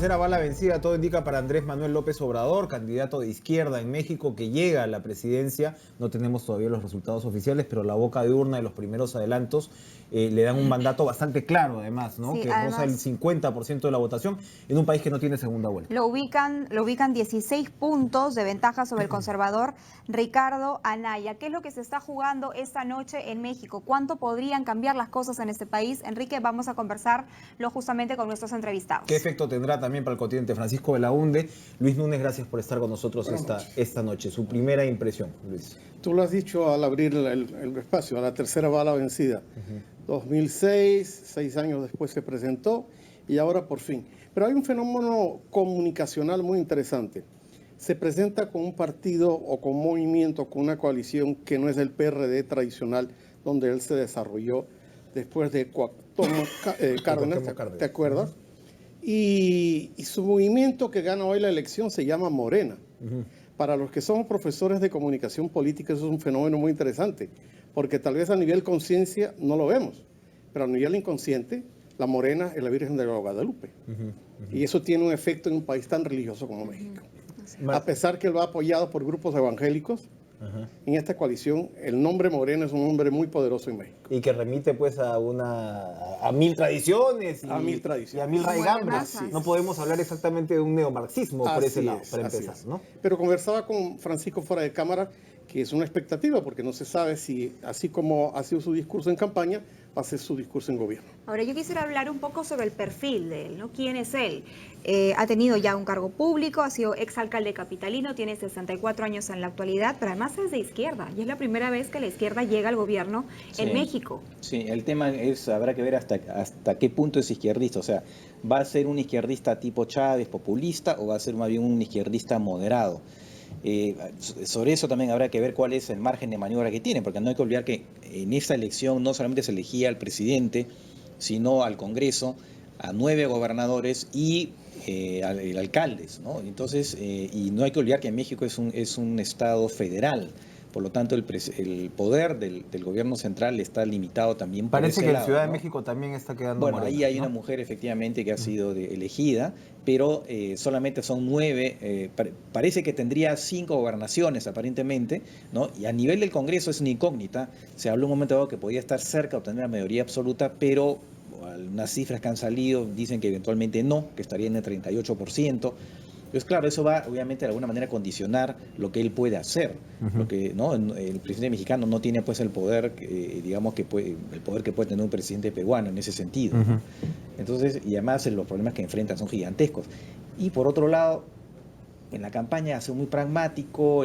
tercera bala vencida, todo indica para Andrés Manuel López Obrador, candidato de izquierda en México que llega a la presidencia. No tenemos todavía los resultados oficiales, pero la boca de urna de los primeros adelantos le dan un mandato bastante claro, además, ¿no? Sí, que además, roza el 50% de la votación en un país que no tiene segunda vuelta. Lo ubican 16 puntos de ventaja sobre el conservador Ricardo Anaya. ¿Qué es lo que se está jugando esta noche en México? ¿Cuánto podrían cambiar las cosas en este país? Enrique, vamos a conversarlo justamente con nuestros entrevistados. ¿Qué efecto tendrá también para el continente? Francisco Belaunde, Luis Núñez, gracias por estar con nosotros esta noche. Su primera impresión, Luis. Tú lo has dicho al abrir el espacio, a la tercera bala vencida. 2006, 6 años después se presentó y ahora por fin. Pero hay un fenómeno comunicacional muy interesante. Se presenta con un partido o con un movimiento, con una coalición que no es el PRD tradicional, donde él se desarrolló después de Cuauhtémoc Cárdenas, ¿te acuerdas? Y su movimiento que gana hoy la elección se llama Morena. Para los que somos profesores de comunicación política, eso es un fenómeno muy interesante, porque tal vez a nivel conciencia no lo vemos, pero a nivel inconsciente, la Morena es la Virgen de Guadalupe. Y eso tiene un efecto en un país tan religioso como México. A pesar que lo ha apoyado por grupos evangélicos, en esta coalición, el nombre Morena es un nombre muy poderoso en México. Y que remite pues a mil tradiciones y a mil tradiciones. Y a mil raigambres. No podemos hablar exactamente de un neomarxismo por ese lado, para empezar, ¿no? Pero conversaba con Francisco fuera de cámara, que es una expectativa, porque no se sabe si, así como ha sido su discurso en campaña, va a ser su discurso en gobierno. Ahora, yo quisiera hablar un poco sobre el perfil de él, ¿no? ¿Quién es él? Ha tenido ya un cargo público, ha sido exalcalde capitalino, tiene 64 años en la actualidad, pero además es de izquierda, y es la primera vez que la izquierda llega al gobierno en México. Sí, el tema es, habrá que ver hasta qué punto es izquierdista, o sea, ¿va a ser un izquierdista tipo Chávez, populista, o va a ser más bien un izquierdista moderado? Sobre eso también habrá que ver cuál es el margen de maniobra que tiene, porque no hay que olvidar que en esta elección no solamente se elegía al presidente, sino al Congreso, a 9 gobernadores y alcaldes, ¿no? Entonces, y no hay que olvidar que México es un estado federal. Por lo tanto, el poder del gobierno central está limitado también por Parece ese que lado, la Ciudad ¿no? de México también está quedando Bueno, Morena, ahí hay ¿no? una mujer efectivamente que ha sido elegida, pero solamente son 9, parece que tendría 5 gobernaciones aparentemente, ¿no? Y a nivel del Congreso es una incógnita. Se habló un momento dado que podía estar cerca de obtener la mayoría absoluta, pero unas cifras que han salido dicen que eventualmente no, que estaría en el 38%. Entonces, claro, eso va obviamente de alguna manera a condicionar lo que él puede hacer. Lo que, ¿no? El presidente mexicano no tiene pues el poder, digamos, el poder que puede tener un presidente peruano en ese sentido. Entonces, y además los problemas que enfrentan son gigantescos. Y por otro lado, en la campaña ha sido muy pragmático,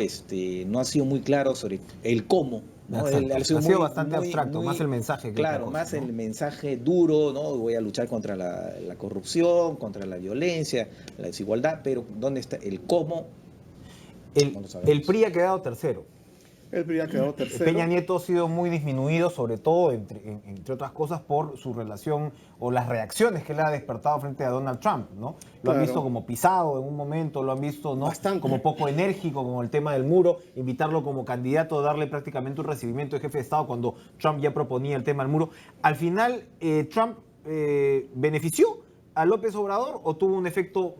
no ha sido muy claro sobre el cómo, ¿no? Ha sido bastante abstracto, más el mensaje que claro, otra cosa, más ¿no? el mensaje duro, ¿no? Voy a luchar contra la corrupción, contra la violencia, la desigualdad, pero ¿dónde está el cómo? El PRI ha quedado tercero. El PRI ha quedado tercero. Peña Nieto ha sido muy disminuido, sobre todo, entre otras cosas, por su relación o las reacciones que él ha despertado frente a Donald Trump, ¿no? Lo han visto como pisado en un momento, lo han visto, ¿no? Como poco enérgico con el tema del muro, invitarlo como candidato, darle prácticamente un recibimiento de jefe de Estado cuando Trump ya proponía el tema del muro. Al final, Trump benefició a López Obrador o tuvo un efecto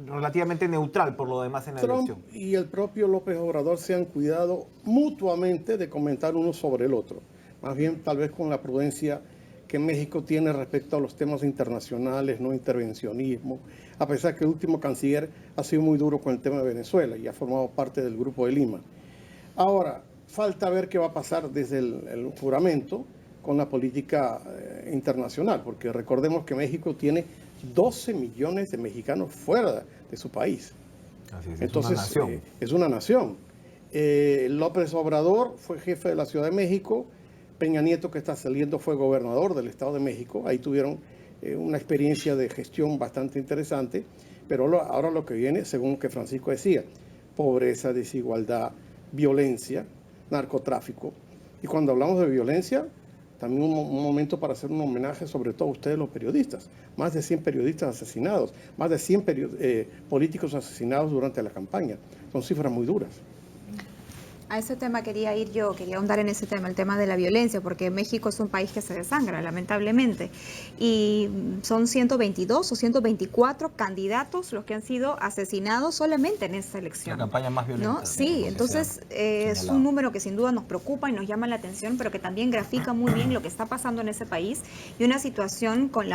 relativamente neutral por lo demás en la elección. Trump y el propio López Obrador se han cuidado mutuamente de comentar uno sobre el otro. Más bien, tal vez con la prudencia que México tiene respecto a los temas internacionales, no intervencionismo, a pesar que el último canciller ha sido muy duro con el tema de Venezuela y ha formado parte del Grupo de Lima. Ahora, falta ver qué va a pasar desde el juramento con la política internacional, porque recordemos que México tiene 12 millones de mexicanos fuera de su país. Así es, entonces, es una nación. López Obrador fue jefe de la Ciudad de México, Peña Nieto, que está saliendo, fue gobernador del Estado de México. Ahí tuvieron una experiencia de gestión bastante interesante, pero ahora lo que viene, según lo que Francisco decía, pobreza, desigualdad, violencia, narcotráfico. Y cuando hablamos de violencia, también un momento para hacer un homenaje sobre todo a ustedes los periodistas. Más de 100 periodistas asesinados, más de 100 políticos asesinados durante la campaña. Son cifras muy duras. A ese tema quería ir yo, quería ahondar en ese tema, el tema de la violencia, porque México es un país que se desangra, lamentablemente. Y son 122 o 124 candidatos los que han sido asesinados solamente en esta elección. La campaña más violenta. ¿No? Sí, entonces es un número que sin duda nos preocupa y nos llama la atención, pero que también grafica muy bien lo que está pasando en ese país y una situación por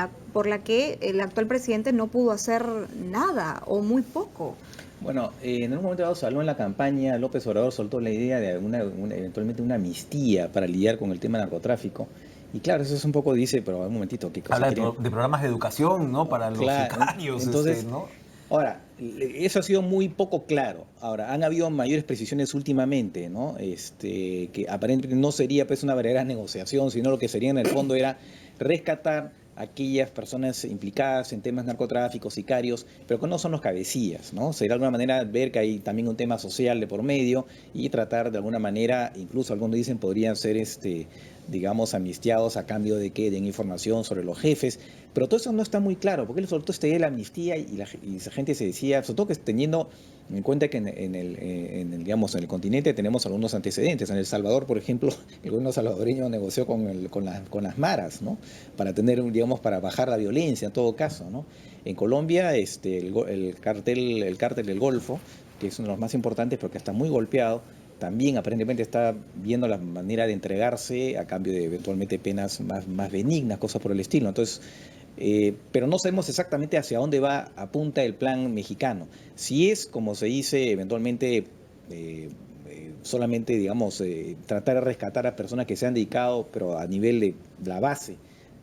la que el actual presidente no pudo hacer nada o muy poco. Bueno, en un momento dado se habló en la campaña, López Obrador soltó la idea de eventualmente una amnistía para lidiar con el tema del narcotráfico. Y claro, eso es un poco, dice, pero un momentito, ¿qué cosa habla de programas de educación, ¿no? Para los sicarios. Entonces, ¿no? Ahora, eso ha sido muy poco claro. Ahora, han habido mayores precisiones últimamente, ¿no? Que aparentemente no sería pues una verdadera negociación, sino lo que sería en el fondo era rescatar aquellas personas implicadas en temas narcotráficos, sicarios, pero que no son los cabecillas, ¿no? Sería de alguna manera ver que hay también un tema social de por medio y tratar de alguna manera, incluso algunos dicen podrían ser digamos, amnistiados a cambio de que den información sobre los jefes, pero todo eso no está muy claro, porque él soltó esta idea de la amnistía y la gente se decía, sobre todo que teniendo en cuenta que en el continente tenemos algunos antecedentes. En El Salvador, por ejemplo, el gobierno salvadoreño negoció con las maras, ¿no? Para tener, digamos, para bajar la violencia en todo caso, ¿no? En Colombia, el cártel del Golfo, que es uno de los más importantes porque está muy golpeado, también aparentemente está viendo la manera de entregarse a cambio de eventualmente penas más benignas, cosas por el estilo. Entonces, pero no sabemos exactamente hacia dónde apunta el plan mexicano. Si es, como se dice, eventualmente solamente, digamos, tratar de rescatar a personas que se han dedicado, pero a nivel de la base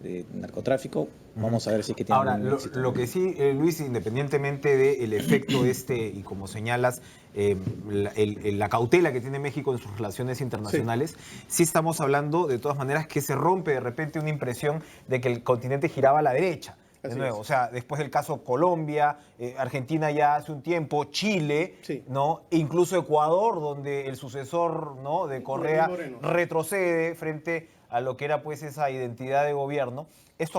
de narcotráfico, vamos a ver si es que tiene Ahora, lo que sí, Luis, independientemente del efecto y como señalas, la cautela que tiene México en sus relaciones internacionales, sí estamos hablando de todas maneras que se rompe de repente una impresión de que el continente giraba a la derecha. De nuevo, o sea, después del caso Colombia, Argentina ya hace un tiempo, Chile, ¿no? E incluso Ecuador, donde el sucesor, ¿no?, de Correa retrocede frente a lo que era pues esa identidad de gobierno. Esto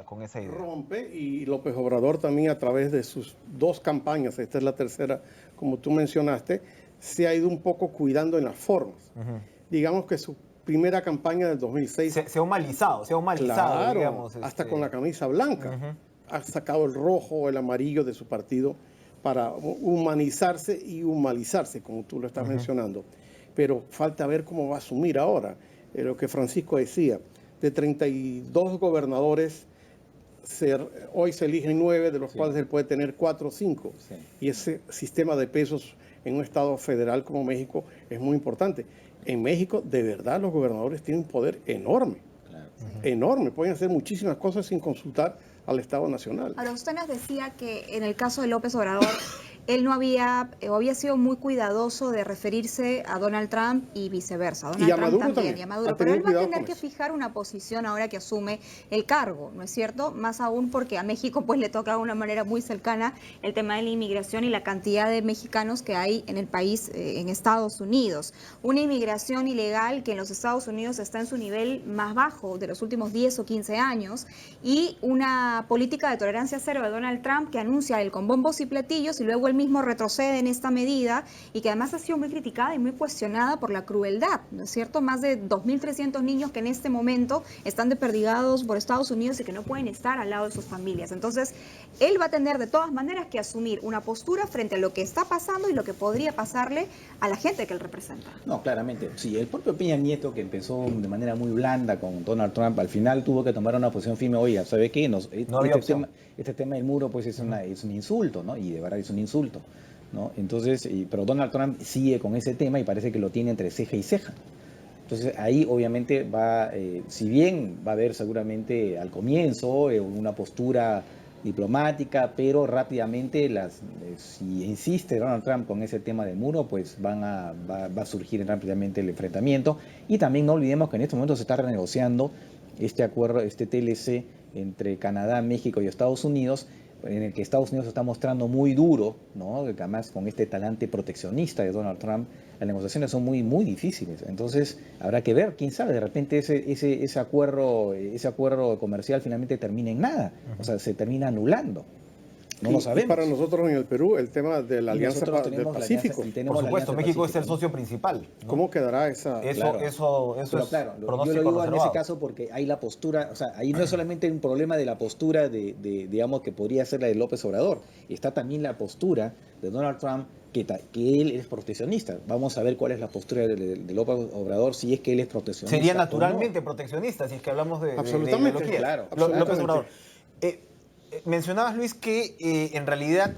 con esa idea. Rompe, y López Obrador también a través de sus dos campañas, esta es la tercera, como tú mencionaste, se ha ido un poco cuidando en las formas. Digamos que su primera campaña del 2006... Se ha humanizado, claro, digamos. Hasta con la camisa blanca. Ha sacado el rojo, el amarillo de su partido para humanizarse y humanizarse, como tú lo estás mencionando. Pero falta ver cómo va a asumir ahora. Lo que Francisco decía, de 32 gobernadores, hoy se eligen 9, de los cuales él puede tener 4 o 5. Y ese sistema de pesos en un estado federal como México es muy importante. En México, de verdad, los gobernadores tienen un poder enorme. Enorme. Pueden hacer muchísimas cosas sin consultar al Estado Nacional. Ahora, usted nos decía que en el caso de López Obrador, él no había sido muy cuidadoso de referirse a Donald Trump y viceversa. Y a Maduro también. Y a Maduro. Pero él va a tener que fijar una posición ahora que asume el cargo, ¿no es cierto? Más aún porque a México pues le toca de una manera muy cercana el tema de la inmigración y la cantidad de mexicanos que hay en el país, en Estados Unidos. Una inmigración ilegal que en los Estados Unidos está en su nivel más bajo de los últimos 10 o 15 años y una política de tolerancia cero de Donald Trump que anuncia él con bombos y platillos y luego él mismo retrocede en esta medida y que además ha sido muy criticada y muy cuestionada por la crueldad, ¿no es cierto? Más de 2.300 niños que en este momento están desperdigados por Estados Unidos y que no pueden estar al lado de sus familias. Entonces, él va a tener de todas maneras que asumir una postura frente a lo que está pasando y lo que podría pasarle a la gente que él representa. No, claramente. Sí, el propio Peña Nieto, que empezó de manera muy blanda con Donald Trump, al final tuvo que tomar una posición firme. Oiga, ¿sabe qué? Este tema del muro pues es un insulto, ¿no? Y de verdad es un insulto, ¿no? Entonces, pero Donald Trump sigue con ese tema y parece que lo tiene entre ceja y ceja. Entonces ahí obviamente si bien va a haber seguramente al comienzo una postura diplomática, pero rápidamente si insiste Donald Trump con ese tema del muro, pues va a surgir rápidamente el enfrentamiento. Y también no olvidemos que en este momento se está renegociando este acuerdo, este TLC entre Canadá, México y Estados Unidos, en el que Estados Unidos se está mostrando muy duro, ¿no? Además con este talante proteccionista de Donald Trump, las negociaciones son muy, muy difíciles. Entonces habrá que ver, quién sabe, de repente ese acuerdo comercial finalmente termina en nada, o sea, se termina anulando. No lo sabemos. Y para nosotros en el Perú, el tema de la Alianza del Pacífico. Por supuesto, México es el socio principal, ¿no? ¿Cómo quedará esa? Eso pero es claro, yo pronóstico lo digo reservado. en ese caso porque hay la postura, o sea, ahí no es solamente un problema de la postura digamos, que podría ser la de López Obrador, está también la postura de Donald Trump, que él es proteccionista. Vamos a ver cuál es la postura de López Obrador, si es que él es proteccionista. Sería naturalmente proteccionista, si es que hablamos de ideología. Claro, López Obrador. Mencionabas, Luis, que en realidad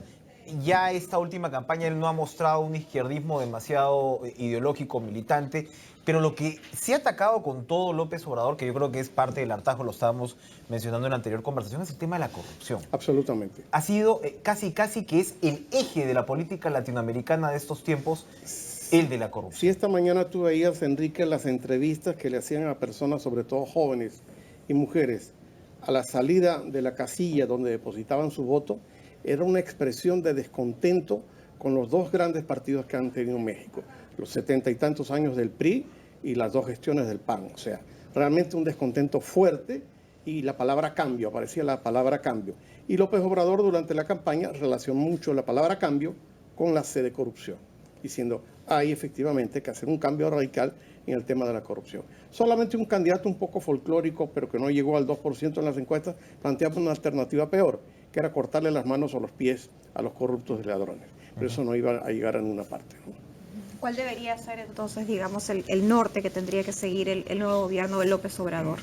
ya esta última campaña él no ha mostrado un izquierdismo demasiado ideológico, militante, pero lo que se ha atacado con todo López Obrador, que yo creo que es parte del hartazgo, lo estábamos mencionando en la anterior conversación, es el tema de la corrupción. Absolutamente. Ha sido casi que es el eje de la política latinoamericana de estos tiempos, el de la corrupción. Si esta mañana tú veías, Enrique, las entrevistas que le hacían a personas, sobre todo jóvenes y mujeres, a la salida de la casilla donde depositaban su voto, era una expresión de descontento con los dos grandes partidos que han tenido en México, los 70 y tantos años del PRI y las dos gestiones del PAN. O sea, realmente un descontento fuerte y la palabra cambio, aparecía la palabra cambio. Y López Obrador durante la campaña relacionó mucho la palabra cambio con la C de corrupción, diciendo, hay efectivamente que hacer un cambio radical en el tema de la corrupción. Solamente un candidato un poco folclórico, pero que no llegó al 2% en las encuestas, planteaba una alternativa peor, que era cortarle las manos o los pies a los corruptos y ladrones. Pero eso no iba a llegar a ninguna parte, ¿no? ¿Cuál debería ser entonces, digamos, el norte que tendría que seguir el nuevo gobierno de López Obrador?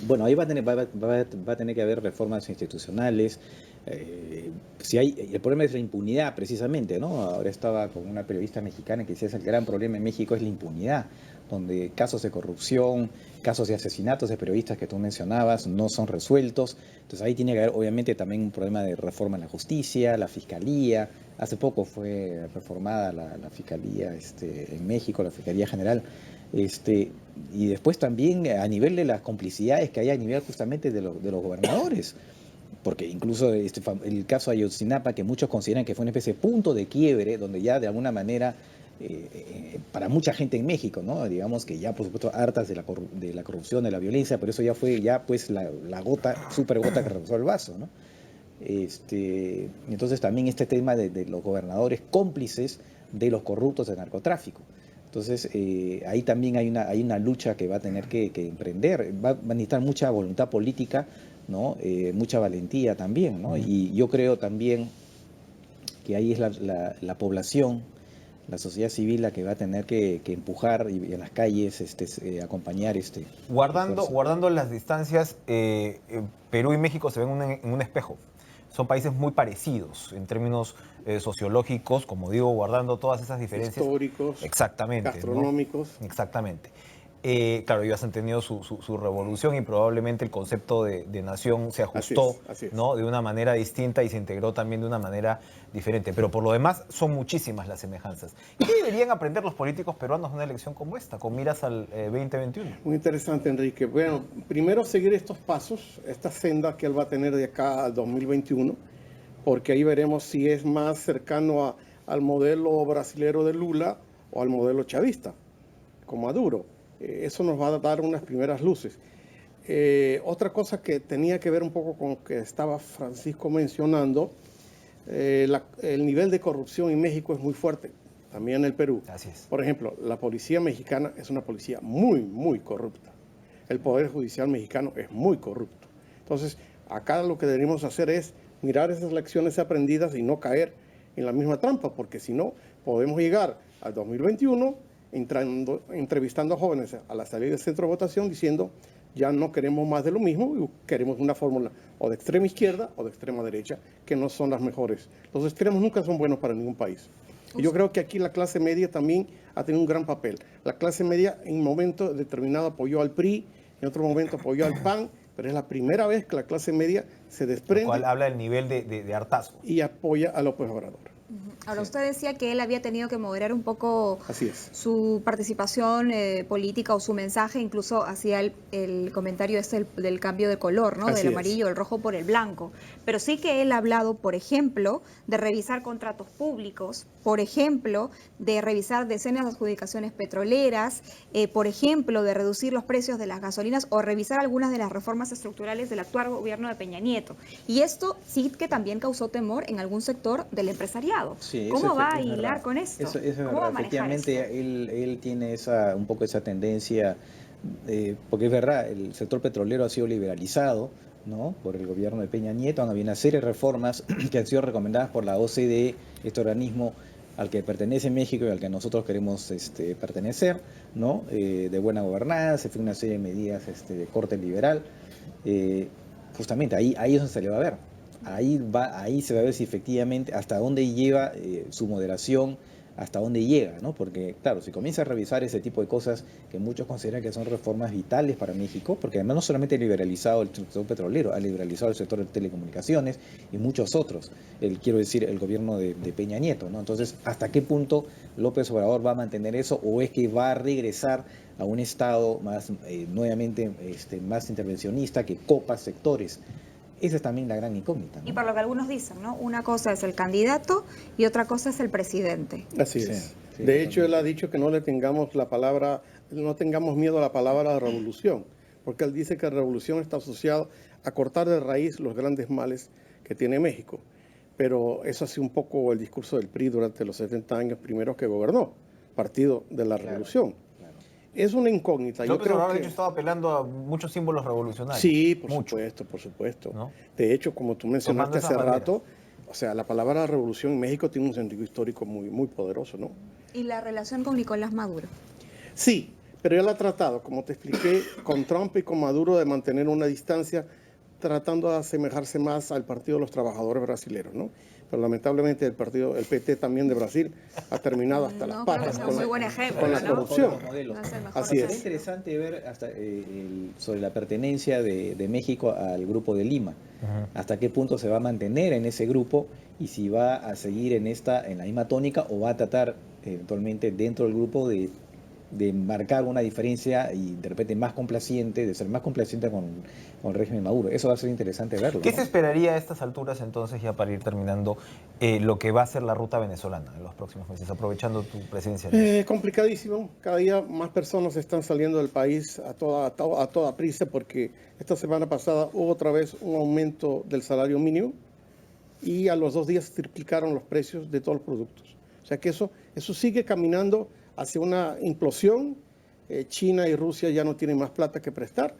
Bueno, ahí va a tener que haber reformas institucionales. El problema es la impunidad, precisamente, ¿no? Ahora estaba con una periodista mexicana que decía que el gran problema en México es la impunidad, donde casos de corrupción, casos de asesinatos de periodistas que tú mencionabas no son resueltos. Entonces ahí tiene que haber obviamente también un problema de reforma en la justicia, la fiscalía. Hace poco fue reformada la fiscalía en México, la Fiscalía General. Y después también a nivel de las complicidades que hay a nivel justamente de los gobernadores. Porque incluso el caso de Ayotzinapa, que muchos consideran que fue una especie de punto de quiebre, donde ya de alguna manera, para mucha gente en México, ¿no? Digamos que ya por supuesto hartas de la corrupción, de la violencia, pero eso ya fue pues la gota, super gota que rebasó el vaso, ¿no? Entonces también este tema de los gobernadores cómplices de los corruptos del narcotráfico. Entonces ahí también hay una lucha que va a tener que emprender, va a necesitar mucha voluntad política, ¿no? Mucha valentía también, ¿no? Y yo creo también que ahí es la población, la sociedad civil la que va a tener que empujar y en las calles acompañar Guardando las distancias, Perú y México se ven en un espejo. Son países muy parecidos en términos sociológicos, como digo, guardando todas esas diferencias. Históricos, exactamente, gastronómicos. ¿no? Exactamente. Claro, ellos han tenido su revolución y probablemente el concepto de nación se ajustó, así es. ¿no? De una manera distinta y se integró también de una manera diferente. Pero por lo demás son muchísimas las semejanzas. ¿Qué deberían aprender los políticos peruanos de una elección como esta, con miras al 2021? Muy interesante, Enrique. Bueno, primero seguir estos pasos, esta senda que él va a tener de acá al 2021, porque ahí veremos si es más cercano al modelo brasilero de Lula o al modelo chavista, con Maduro. Eso nos va a dar unas primeras luces. Otra cosa que tenía que ver un poco con lo que estaba Francisco mencionando, el nivel de corrupción en México es muy fuerte, también en el Perú. Así es. Por ejemplo, la policía mexicana es una policía muy, muy corrupta. El Poder Judicial mexicano es muy corrupto. Entonces, acá lo que deberíamos hacer es mirar esas lecciones aprendidas y no caer en la misma trampa, porque si no, podemos llegar al 2021 entrevistando a jóvenes a la salida del centro de votación diciendo ya no queremos más de lo mismo y queremos una fórmula o de extrema izquierda o de extrema derecha, que no son las mejores. Los extremos nunca son buenos para ningún país. Y yo creo que aquí la clase media también ha tenido un gran papel. La clase media en un momento determinado apoyó al PRI, en otro momento apoyó al PAN, pero es la primera vez que la clase media se desprende. Lo cual habla del nivel de hartazgo. Y apoya a López Obrador. Ahora, Sí. usted decía que él había tenido que moderar un poco Así es. su participación política o su mensaje, incluso hacía el comentario del cambio de color, ¿no? Así Del es. amarillo, del rojo por el blanco. Pero sí que él ha hablado, por ejemplo, de revisar contratos públicos, por ejemplo, de revisar decenas de adjudicaciones petroleras, por ejemplo, de reducir los precios de las gasolinas o revisar algunas de las reformas estructurales del actual gobierno de Peña Nieto. Y esto sí que también causó temor en algún sector del empresariado. Sí, ¿Cómo va a es hilar verdad. con esto? Eso es ¿Cómo verdad. va a manejar esto? Efectivamente, él tiene un poco esa tendencia, porque es verdad, el sector petrolero ha sido liberalizado, ¿no? Por el gobierno de Peña Nieto. Han habido una serie de reformas que han sido recomendadas por la OCDE, este organismo al que pertenece México y al que nosotros queremos pertenecer, ¿no? De buena gobernanza, una serie de medidas de corte liberal. Justamente ahí es donde se le va a ver. Ahí se va a ver si efectivamente hasta dónde lleva su moderación, hasta dónde llega, ¿no? Porque, claro, si comienza a revisar ese tipo de cosas que muchos consideran que son reformas vitales para México, porque además no solamente ha liberalizado el sector petrolero, ha liberalizado el sector de telecomunicaciones y muchos otros, quiero decir, el gobierno de Peña Nieto, ¿no? Entonces, ¿hasta qué punto López Obrador va a mantener eso o es que va a regresar a un Estado más, nuevamente, más intervencionista que copa sectores? Esa es también la gran incógnita, ¿no? Y por lo que algunos dicen, ¿no? Una cosa es el candidato y otra cosa es el presidente. Así Sí, es. sí, De hecho, él ha totalmente. dicho que no le tengamos no tengamos miedo a la palabra revolución, porque él dice que revolución está asociado a cortar de raíz los grandes males que tiene México. Pero eso ha sido un poco el discurso del PRI durante los 70 años primeros que gobernó, Partido de la Claro, Revolución. claro. Es una incógnita. Yo López creo Obrador, de que hecho, estaba apelando a muchos símbolos revolucionarios. sí, por Mucho, supuesto, por supuesto. ¿no? De hecho, como tú mencionaste Tomando esas hace banderas. rato, o sea, la palabra revolución en México tiene un sentido histórico muy, muy poderoso, ¿no? Y la relación con Nicolás Maduro. Sí, pero él ha tratado, como te expliqué, con Trump y con Maduro de mantener una distancia, tratando de asemejarse más al Partido de los Trabajadores brasileños, ¿no? Pero lamentablemente el PT también de Brasil ha terminado hasta las No creo que patas sea con un muy la, buen ejemplo, con la ¿no? corrupción. Los modelos. No es el mejor Así Sería es. interesante ver hasta sobre la pertenencia de México al grupo de Lima. Hasta qué punto se va a mantener en ese grupo y si va a seguir en la misma tónica o va a tratar eventualmente dentro del grupo de marcar una diferencia y de repente más complaciente, de ser más complaciente con el régimen Maduro. Eso va a ser interesante verlo, ¿Qué ¿no? se esperaría a estas alturas entonces, ya para ir terminando, lo que va a ser la ruta venezolana en los próximos meses, aprovechando tu presencia? Complicadísimo. Cada día más personas están saliendo del país a toda prisa porque esta semana pasada hubo otra vez un aumento del salario mínimo y a los 2 días triplicaron los precios de todos los productos. O sea que eso sigue caminando hacia una implosión. China y Rusia ya no tienen más plata que prestar,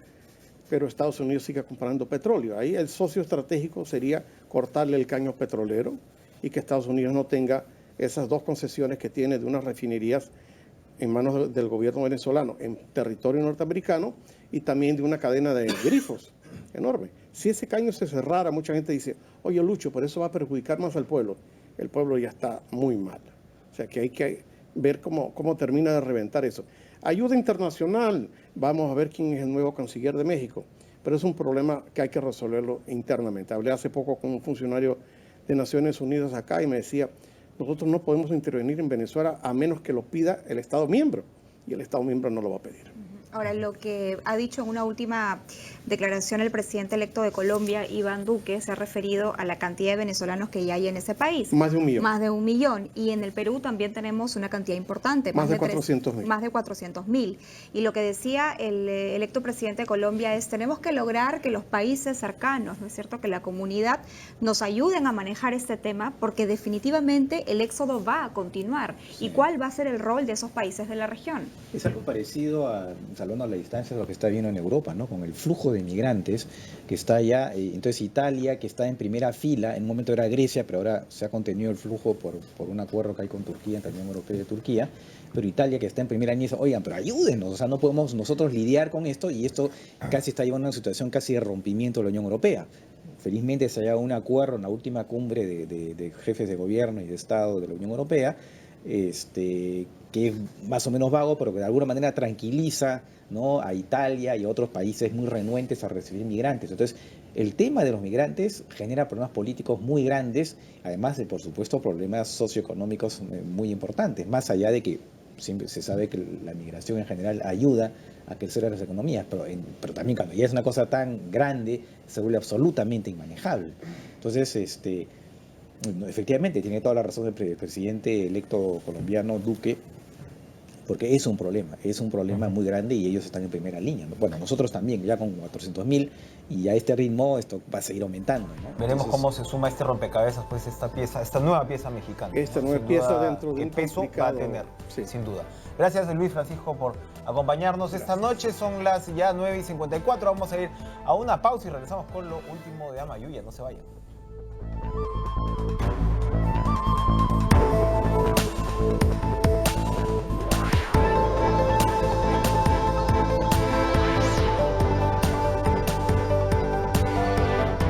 pero Estados Unidos sigue comprando petróleo. Ahí el socio estratégico sería cortarle el caño petrolero y que Estados Unidos no tenga esas 2 concesiones que tiene de unas refinerías en manos del gobierno venezolano en territorio norteamericano y también de una cadena de grifos enorme. Si ese caño se cerrara, mucha gente dice, oye Lucho, pero eso va a perjudicar más al pueblo. El pueblo ya está muy mal. O sea que hay que ver cómo termina de reventar eso. Ayuda internacional, vamos a ver quién es el nuevo canciller de México, pero es un problema que hay que resolverlo internamente. Hablé hace poco con un funcionario de Naciones Unidas acá y me decía, nosotros no podemos intervenir en Venezuela a menos que lo pida el Estado miembro, y el Estado miembro no lo va a pedir. Ahora, lo que ha dicho en una última declaración el presidente electo de Colombia, Iván Duque, se ha referido a la cantidad de venezolanos que ya hay en ese país. Más de 1 millón. Más de 1 millón. Y en el Perú también tenemos una cantidad importante. Más de 400.000. Más de 400.000. Y lo que decía el electo presidente de Colombia es, tenemos que lograr que los países cercanos, ¿no es cierto?, que la comunidad nos ayuden a manejar este tema, porque definitivamente el éxodo va a continuar. Sí. ¿Y cuál va a ser el rol de esos países de la región? Es algo parecido salvando a la distancia, de lo que está viendo en Europa, ¿no? Con el flujo de migrantes que está allá. Entonces Italia, que está en primera fila, en un momento era Grecia, pero ahora se ha contenido el flujo por un acuerdo que hay con Turquía, entre la Unión Europea y Turquía. Pero Italia, que está en primera línea, dice, oigan, pero ayúdenos, o sea, no podemos nosotros lidiar con esto, y esto casi está llevando a una situación casi de rompimiento de la Unión Europea. Felizmente se ha llegado a un acuerdo en la última cumbre de jefes de gobierno y de Estado de la Unión Europea, que que es más o menos vago, pero que de alguna manera tranquiliza, ¿no?, a Italia y a otros países muy renuentes a recibir migrantes. Entonces, el tema de los migrantes genera problemas políticos muy grandes, además de, por supuesto, problemas socioeconómicos muy importantes, más allá de que siempre se sabe que la migración en general ayuda a crecer las economías, pero también cuando ya es una cosa tan grande, se vuelve absolutamente inmanejable. Entonces, efectivamente, tiene toda la razón el presidente electo colombiano, Duque, porque es un problema muy grande y ellos están en primera línea, ¿no? Bueno, nosotros también, ya con 400.000, y a este ritmo esto va a seguir aumentando, ¿no? Veremos cómo se suma este rompecabezas, pues esta nueva pieza mexicana. Esta ¿no? nueva pieza dentro de un peso va a tener, sí, sin duda. Gracias, Luis Francisco, por acompañarnos esta noche. Son las ya 9:54. Vamos a ir a una pausa y regresamos con lo último de Amayuya. No se vayan.